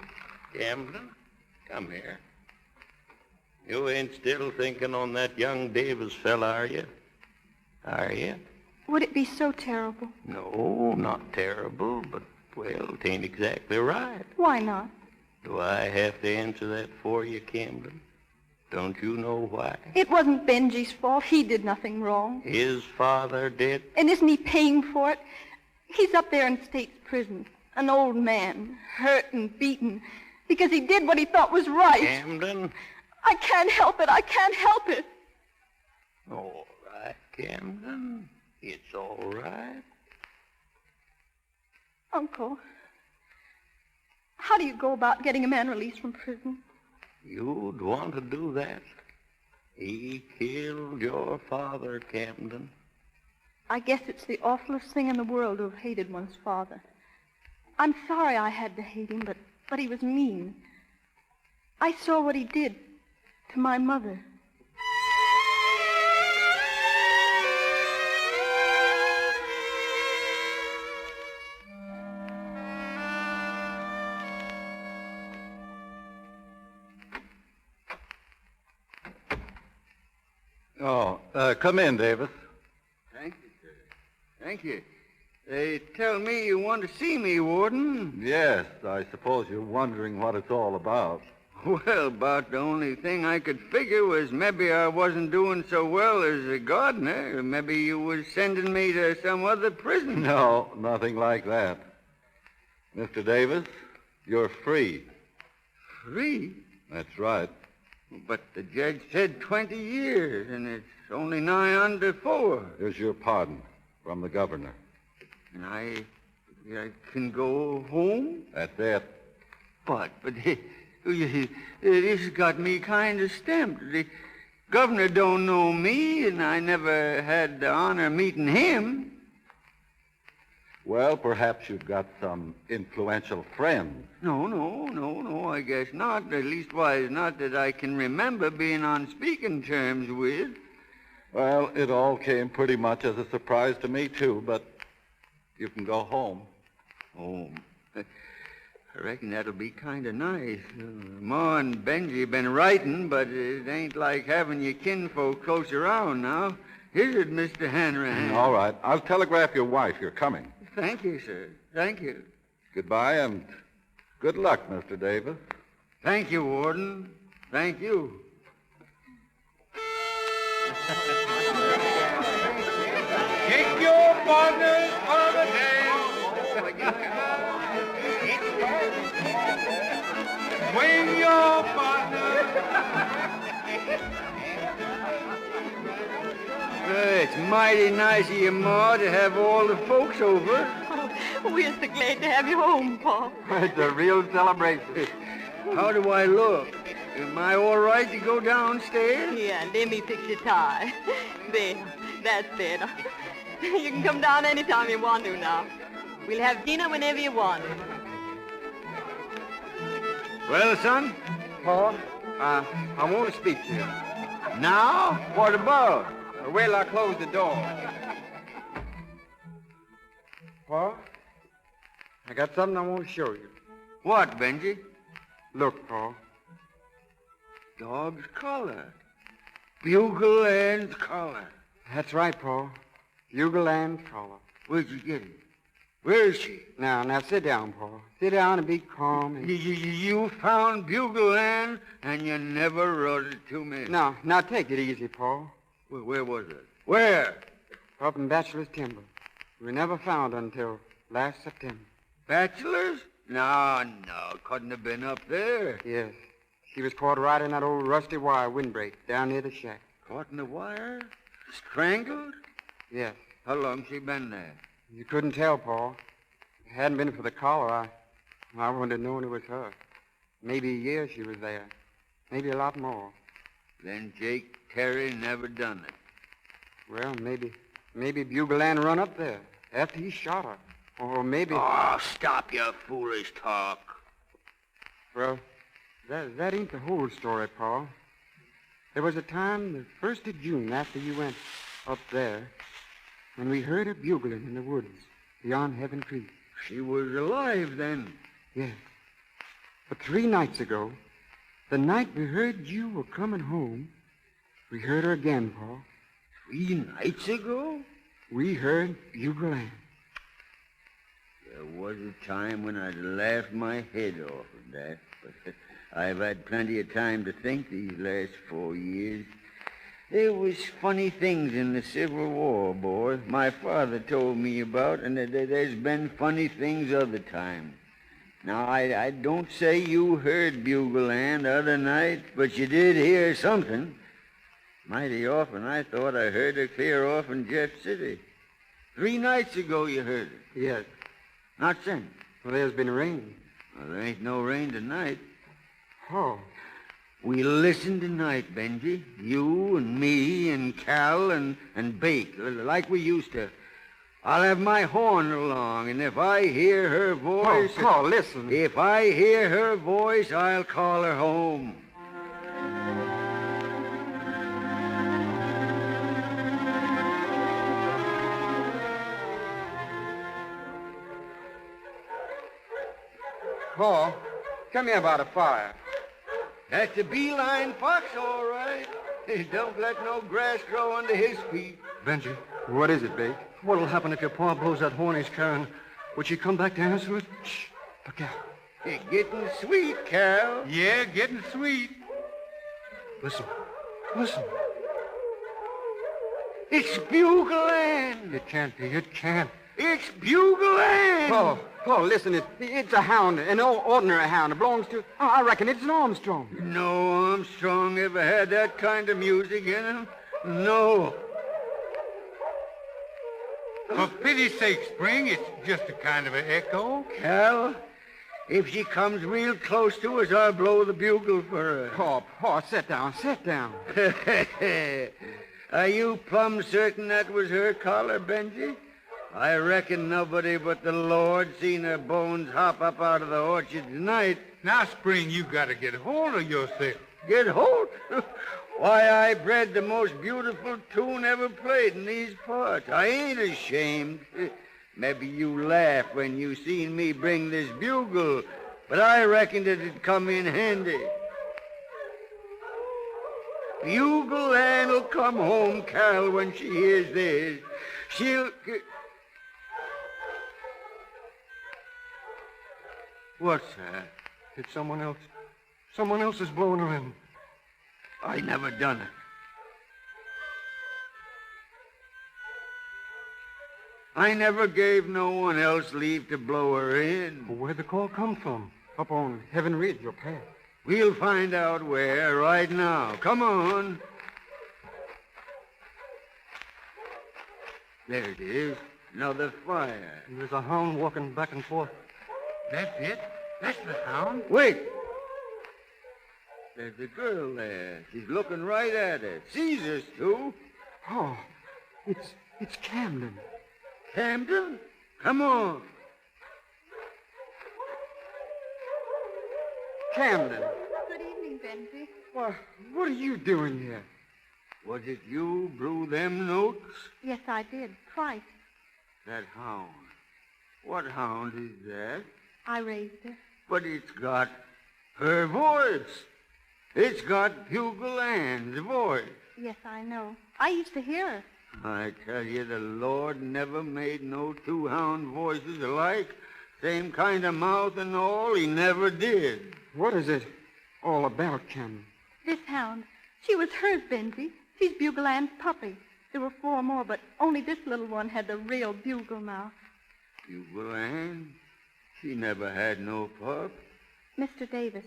Camden, come here. You ain't still thinking on that young Davis fella, are you? Are you? Would it be so terrible? No, not terrible, but, well, it ain't exactly right. Why not? Do I have to answer that for you, Camden? Don't you know why? It wasn't Benji's fault. He did nothing wrong. His father did? And isn't he paying for it? He's up there in state's prison, an old man, hurt and beaten, because he did what he thought was right. Camden? I can't help it. I can't help it. All right, Camden. It's all right. Uncle, how do you go about getting a man released from prison? You'd want to do that? He killed your father, Camden. I guess it's the awfulest thing in the world to have hated one's father. I'm sorry I had to hate him, but he was mean. I saw what he did to my mother. Come in, Davis. Thank you, sir. Thank you. They tell me you want to see me, Warden. Yes, I suppose you're wondering what it's all about. Well, about the only thing I could figure was maybe I wasn't doing so well as a gardener. Maybe you was sending me to some other prison. No, nothing like that. Mr. Davis, you're free. Free? That's right. But the judge said 20 years, and it's only nigh under 4. Here's your pardon from the governor. And I can go home? That's it. But this got me kind of stamped. The governor don't know me, and I never had the honor of meeting him. Well, perhaps you've got some influential friends. No, I guess not. At leastwise, not that I can remember being on speaking terms with. Well, it all came pretty much as a surprise to me, too, but you can go home. Home? I reckon that'll be kind of nice. Ma and Benji been writing, but it ain't like having your kinfolk close around now. Is it, Mr. Hanrahan? All right. I'll telegraph your wife you're coming. Thank you, sir. Thank you. Goodbye, and good luck, Mr. Davis. Thank you, Warden. Thank you. Take your partners for the day. Swing your partners. It's mighty nice of you, Ma, to have all the folks over. Oh, we're so glad to have you home, Pa. It's a real celebration. How do I look? Am I all right to go downstairs? Yeah, let me fix your tie. There, that's better. You can come down anytime you want to now. We'll have dinner whenever you want it. Well, son? Pa, I want to speak to you. Now? What about? Well, I closed the door. Pa, I got something I want to show you. What, Benji? Look, Pa. Dog's collar. Bugle Ann's collar. That's right, Pa. Bugle Ann's collar. Where'd you get it? Where is she? Now, sit down, Pa. Sit down and be calm. And... You found Bugle Ann, and you never wrote it to me. Now, take it easy, Pa. Where was it? Where? Up in Bachelor's Timber. We never found her until last September. Bachelor's? No, couldn't have been up there. Yes. She was caught right in that old rusty wire windbreak down near the shack. Caught in the wire? Strangled? Yes. How long she been there? You couldn't tell, Pa. If it hadn't been for the collar, I wouldn't have known it was her. Maybe a year she was there. Maybe a lot more. Then Jake Terry never done it. Well, maybe Bugle Ann run up there after he shot her. Or maybe... Oh, stop your foolish talk. Well, that ain't the whole story, Pa. There was a time, the 1st of June, after you went up there, when we heard her bugling in the woods beyond Heaven Creek. She was alive then? Yes. But 3 nights ago, the night we heard you were coming home, we heard her again, Pa. 3 nights ago? We heard Bugle Ann. There was a time when I'd laughed my head off at that, but I've had plenty of time to think these last 4 years. There was funny things in the Civil War, boy, my father told me about, and there's been funny things other times. Now, I don't say you heard Bugle Ann the other night, but you did hear something. Mighty often I thought I heard her clear off in Jeff City. 3 nights ago you heard her. Yes. Not since. Well, there's been rain. Well, there ain't no rain tonight. Oh. We listen tonight, Benji. You and me and Cal and Bake, like we used to. I'll have my horn along, and if I hear her voice... Oh, listen. If I hear her voice, I'll call her home. Paul, come here by the fire. That's a beeline fox, all right. Don't let no grass grow under his feet. Benji. What is it, Bake? What'll happen if your pa blows that horn he's carrying? Would she come back to answer it? Shh. Look out. It's getting sweet, Cal. Yeah, getting sweet. Listen. Listen. It's Bugle Ann. It can't be. It can't. It's Bugle Ann. Paul, listen. It's a hound, an ordinary hound. It belongs to... I reckon it's an Armstrong. No Armstrong ever had that kind of music in him. No. For pity's sake, Spring, it's just a kind of an echo. Cal, if she comes real close to us, I'll blow the bugle for her. Paul, sit down. Are you plumb certain that was her collar, Benji? I reckon nobody but the Lord seen her bones hop up out of the orchard tonight. Now, Spring, you got to get hold of yourself. Get hold? Why, I bred the most beautiful tune ever played in these parts. I ain't ashamed. Maybe you laughed when you seen me bring this bugle, but I reckoned it'd come in handy. Bugle Ann'll come home, Cal, when she hears this. She'll... What's that? It's someone else. Someone else is blowing her in. I never done it. I never gave no one else leave to blow her in. Well, where'd the call come from? Up on Heaven Ridge, your path. We'll find out where right now. Come on. There it is. Another fire. There's a hound walking back and forth. That's it. That's the hound. Wait. There's a girl there. She's looking right at us. Sees us, too. Oh, it's Camden. Camden? Come on. Camden. Good evening, Benji. Well, what are you doing here? Was it you blew them notes? Yes, I did. Twice. That hound. What hound is that? I raised her. But it's got her voice. It's got Bugle Ann's voice. Yes, I know. I used to hear her. I tell you, the Lord never made no 2 hound voices alike. Same kind of mouth and all, he never did. What is it all about, Camden? This hound, she was hers, Benji. She's Bugle Ann's puppy. There were 4 more, but only this little one had the real bugle mouth. Bugle Ann? She never had no pup. Mr. Davis,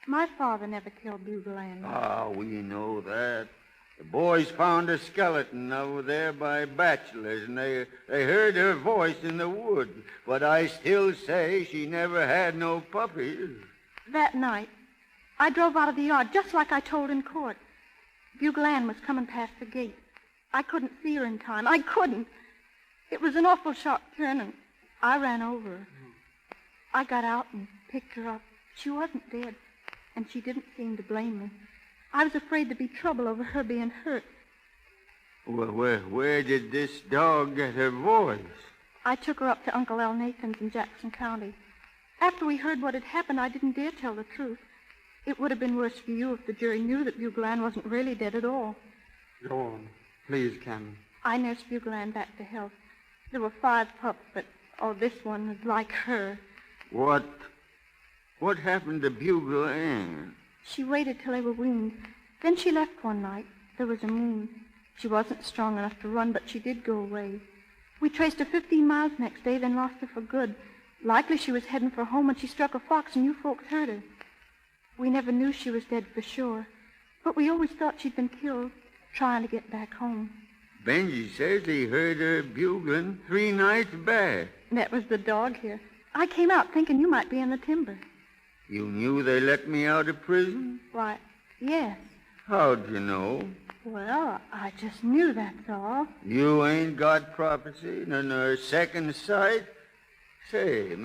my father never killed Bugle Ann. Ah, we know that. The boys found a skeleton over there by Bachelor's, and they heard her voice in the woods. But I still say she never had no puppies. That night, I drove out of the yard just like I told in court. Bugle Ann was coming past the gate. I couldn't see her in time. I couldn't. It was an awful sharp turn, and I ran over her. I got out and picked her up. She wasn't dead, and she didn't seem to blame me. I was afraid there'd be trouble over her being hurt. Well, where did this dog get her voice? I took her up to Uncle Al Nathan's in Jackson County. After we heard what had happened, I didn't dare tell the truth. It would have been worse for you if the jury knew that Bugle Ann wasn't really dead at all. Go on. Please, Camden. I nursed Bugle Ann back to health. There were 5 pups, but, this one was like her. What happened to Bugle Ann? She waited till they were weaned. Then she left one night. There was a moon. She wasn't strong enough to run, but she did go away. We traced her 15 miles next day, then lost her for good. Likely she was heading for home when she struck a fox and you folks heard her. We never knew she was dead for sure, but we always thought she'd been killed trying to get back home. Benji says he heard her bugling 3 nights back. That was the dog here. I came out thinking you might be in the timber. You knew they let me out of prison? Why, yes. How'd you know? Well, I just knew, that's all. You ain't got prophecy nor second sight? Say,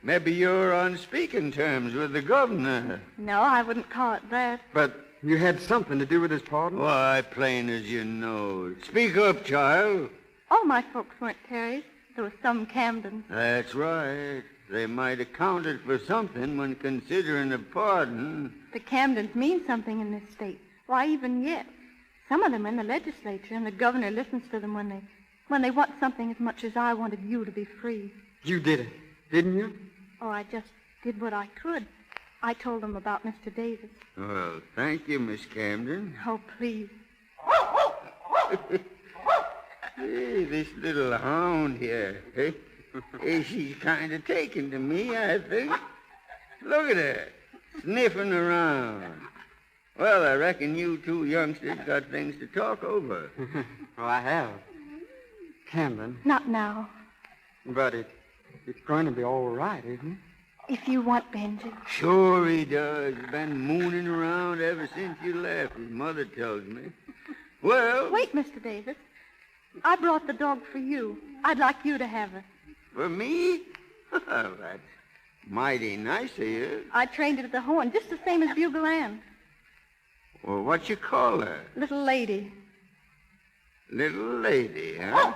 maybe you're on speaking terms with the governor. No, I wouldn't call it that. But you had something to do with his pardon? Why, plain as you know. Speak up, child. All my folks weren't Terrys. There was some Camdens. That's right. They might have counted for something when considering a pardon. The Camdens mean something in this state. Why, even yet. Some of them are in the legislature, and the governor listens to them when they want something as much as I wanted you to be free. You did it, didn't you? Oh, I just did what I could. I told them about Mr. Davis. Well, thank you, Miss Camden. Oh, please. Hey, this little hound here. Hey, she's kind of taken to me, I think. Look at her, sniffing around. Well, I reckon you 2 youngsters got things to talk over. Well, I have. Camden. Not now. But it's going to be all right, isn't it? If you want Benji. Sure he does. He's been mooning around ever since you left, his mother tells me. Well... Wait, Mr. Davis. I brought the dog for you. I'd like you to have her. For me? Well, that's mighty nice of you. I trained it at the horn, just the same as Bugle Ann. Well, what you call her? Little lady. Little lady, huh?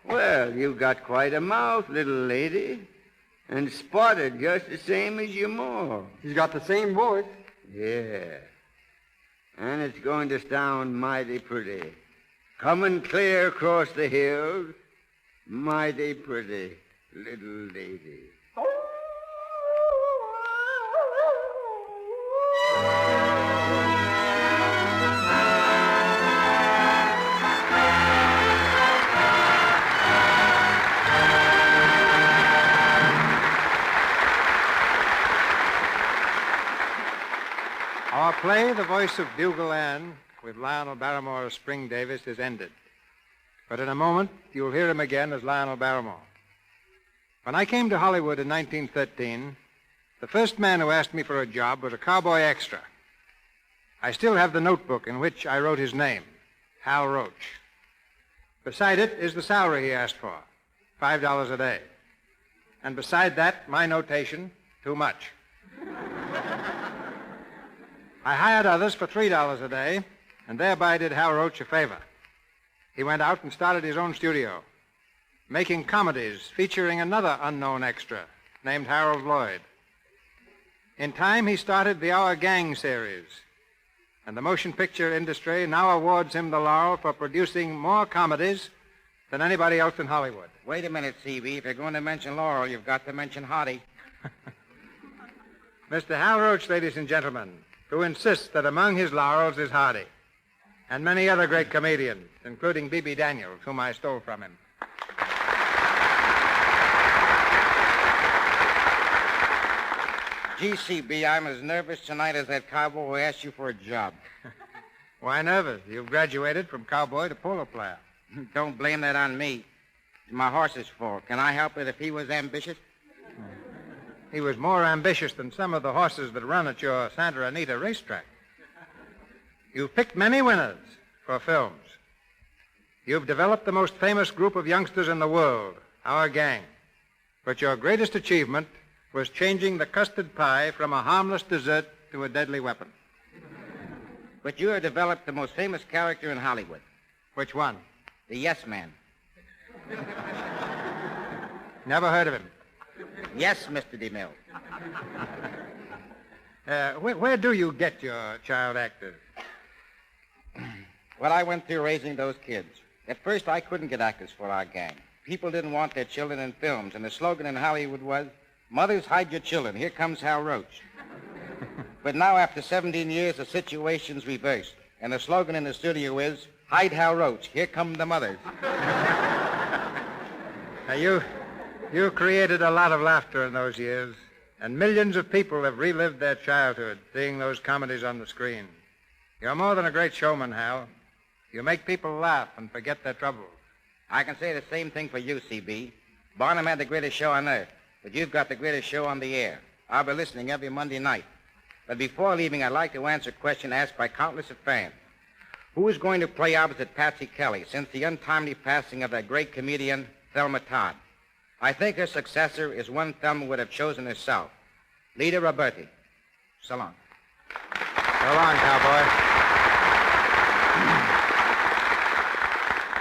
Well, you've got quite a mouth, little lady. And spotted just the same as your ma. She's got the same voice. Yeah. And it's going to sound mighty pretty. Coming clear across the hills. Mighty pretty, little lady. Our play, The Voice of Bugle Ann, with Lionel Barrymore as Spring Davis, is ended. But in a moment, you'll hear him again as Lionel Barrymore. When I came to Hollywood in 1913, the first man who asked me for a job was a cowboy extra. I still have the notebook in which I wrote his name, Hal Roach. Beside it is the salary he asked for, $5 a day. And beside that, my notation, too much. I hired others for $3 a day, and thereby did Hal Roach a favor. He went out and started his own studio, making comedies featuring another unknown extra named Harold Lloyd. In time, he started the Our Gang series, and the motion picture industry now awards him the laurel for producing more comedies than anybody else in Hollywood. Wait a minute, C.B. If you're going to mention Laurel, you've got to mention Hottie. Mr. Hal Roach, ladies and gentlemen, who insists that among his laurels is Hardy, and many other great comedians, including B.B. Daniels, whom I stole from him. G.C.B., I'm as nervous tonight as that cowboy who asked you for a job. Why nervous? You've graduated from cowboy to polo player. Don't blame that on me. It's my horse's fault. Can I help it if he was ambitious? He was more ambitious than some of the horses that run at your Santa Anita racetrack. You've picked many winners for films. You've developed the most famous group of youngsters in the world, our gang. But your greatest achievement was changing the custard pie from a harmless dessert to a deadly weapon. But you have developed the most famous character in Hollywood. Which one? The Yes Man. Never heard of him. Yes, Mr. DeMille. Where do you get your child actors? Well, I went through raising those kids. At first, I couldn't get actors for our gang. People didn't want their children in films, and the slogan in Hollywood was, "Mothers, hide your children. Here comes Hal Roach." But now, after 17 years, the situation's reversed, and the slogan in the studio is, "Hide Hal Roach. Here come the mothers." Now, you created a lot of laughter in those years, and millions of people have relived their childhood seeing those comedies on the screen. You're more than a great showman, Hal. You make people laugh and forget their troubles. I can say the same thing for you, CB. Barnum had the greatest show on earth, but you've got the greatest show on the air. I'll be listening every Monday night. But before leaving, I'd like to answer a question asked by countless of fans. Who is going to play opposite Patsy Kelly since the untimely passing of that great comedian, Thelma Todd? I think her successor is one Thelma would have chosen herself, Lita Roberti. So long. So long, cowboy.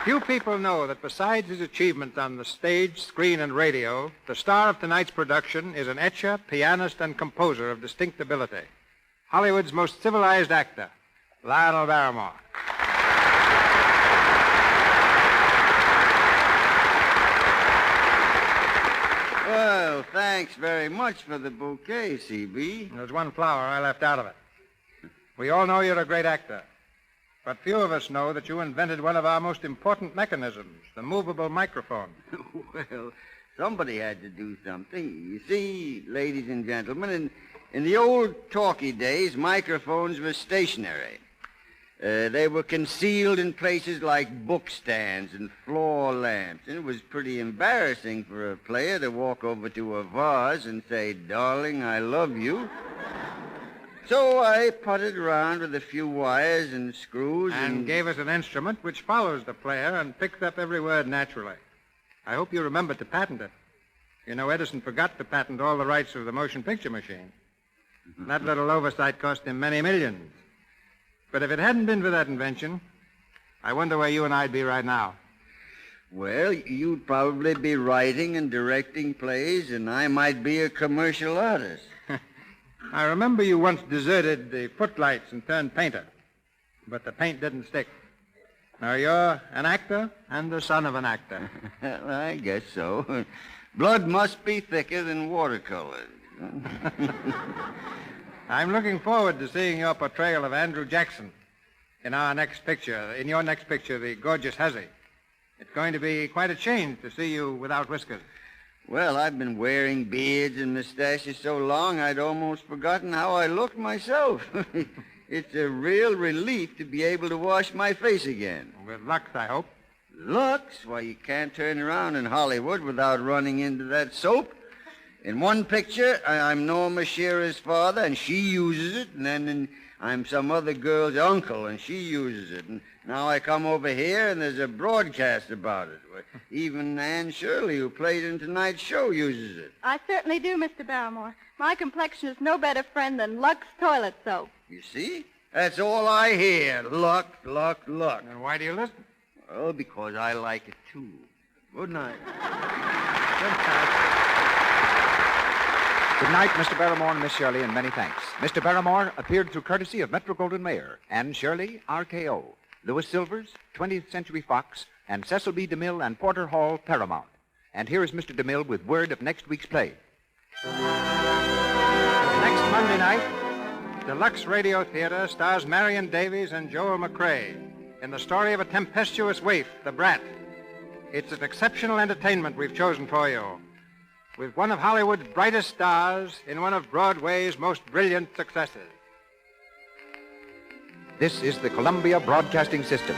Few people know that besides his achievements on the stage, screen, and radio, the star of tonight's production is an etcher, pianist, and composer of distinct ability. Hollywood's most civilized actor, Lionel Barrymore. Well, thanks very much for the bouquet, CB. There's one flower I left out of it. We all know you're a great actor, but few of us know that you invented one of our most important mechanisms, the movable microphone. Well, somebody had to do something. You see, ladies and gentlemen, in the old talkie days, microphones were stationary. They were concealed in places like bookstands and floor lamps, and it was pretty embarrassing for a player to walk over to a vase and say, "Darling, I love you." So I putted around with a few wires and screws and gave us an instrument which follows the player and picks up every word naturally. I hope you remembered to patent it. You know, Edison forgot to patent all the rights of the motion picture machine. That little oversight cost him many millions. But if it hadn't been for that invention, I wonder where you and I'd be right now. Well, you'd probably be writing and directing plays, and I might be a commercial artist. I remember you once deserted the footlights and turned painter, but the paint didn't stick. Now you're an actor and the son of an actor. Well, I guess so. Blood must be thicker than watercolor. I'm looking forward to seeing your portrayal of Andrew Jackson in your next picture, The Gorgeous Hussy. It's going to be quite a change to see you without whiskers. Well, I've been wearing beards and mustaches so long I'd almost forgotten how I looked myself. It's a real relief to be able to wash my face again. With Lux, I hope. Lux? Why, you can't turn around in Hollywood without running into that soap. In one picture, I'm Norma Shearer's father, and she uses it, and then I'm some other girl's uncle, and she uses it. And now I come over here, and there's a broadcast about it. Even Anne Shirley, who played in tonight's show, uses it. I certainly do, Mr. Barrymore. My complexion is no better friend than Lux toilet soap. You see? That's all I hear. Lux, Lux, Lux. And why do you listen? Well, because I like it, too. Good night. Good night, Mr. Barrymore and Miss Shirley, and many thanks. Mr. Barrymore appeared through courtesy of Metro-Goldwyn-Mayer, Anne Shirley, RKO, Louis Silvers, 20th Century Fox, and Cecil B. DeMille and Porter Hall, Paramount. And here is Mr. DeMille with word of next week's play. Next Monday night, the Lux Radio Theatre stars Marion Davies and Joel McCrae in the story of a tempestuous waif, The Brat. It's an exceptional entertainment we've chosen for you, with one of Hollywood's brightest stars in one of Broadway's most brilliant successes. This is the Columbia Broadcasting System.